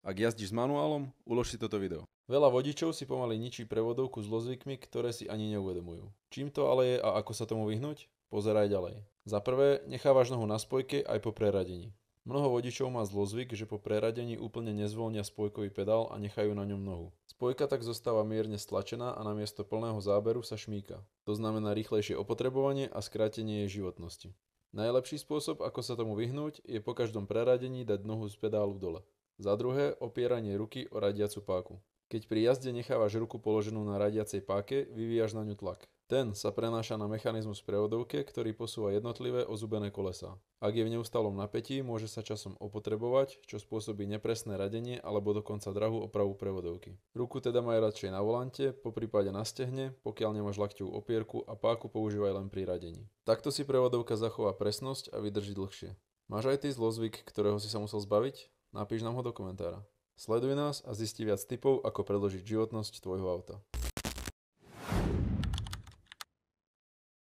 Ak jazdíš s manuálom, ulož si toto video. Veľa vodičov si pomaly ničí prevodovku s zlozvykmi, ktoré si ani neuvedomujú. Čím to ale je a ako sa tomu vyhnúť? Pozeraj ďalej. Za prvé, nechávaš nohu na spojke aj po preradení. Mnoho vodičov má zlozvyk, že po preradení úplne nezvolnia spojkový pedál a nechajú na ňom nohu. Spojka tak zostáva mierne stlačená a namiesto plného záberu sa šmíka. To znamená rýchlejšie opotrebovanie a skrátenie jej životnosti. Najlepší spôsob, ako sa tomu vyhnúť, je po každom preradení dať nohu z pedálu dole. Za druhé, opieranie ruky o radiacu páku. Keď pri jazde nechávaš ruku položenú na radiacej páke, vyvíjaš na ňu tlak. Ten sa prenáša na mechanizmus v prevodovke, ktorý posúva jednotlivé ozubené kolesá. Ak je v neustálom napätí, môže sa časom opotrebovať, čo spôsobí nepresné radenie alebo dokonca drahú opravu prevodovky. Ruku teda maj radšej na volante, poprípade na stehne, pokiaľ nemáš lakťovú opierku a páku používaj len pri radení. Takto si prevodovka zachová presnosť a vydrží dlhšie. Máš aj ty zlozvyk, ktorého si sa musel zbaviť? Napíš nám ho do komentára. Sleduj nás a zisti viac tipov, ako predĺžiť životnosť tvojho auta.